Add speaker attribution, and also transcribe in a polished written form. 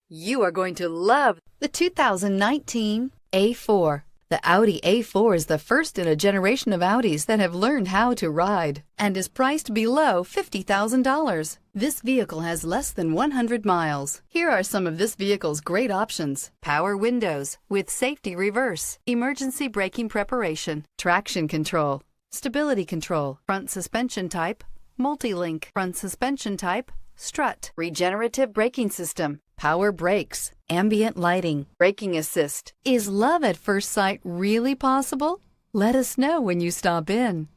Speaker 1: You are going to love the 2019 A4. The Audi A4 is the first in a generation of Audis that have learned how to ride and is priced below $50,000. This vehicle has less than 100 miles. Here are some of this vehicle's great options: power windows with safety reverse, emergency braking preparation, traction control, stability control, front suspension type, multi-link, front suspension type, strut, regenerative braking system, power brakes, ambient lighting, braking assist. Is love at first sight really possible? Let us know when you stop in.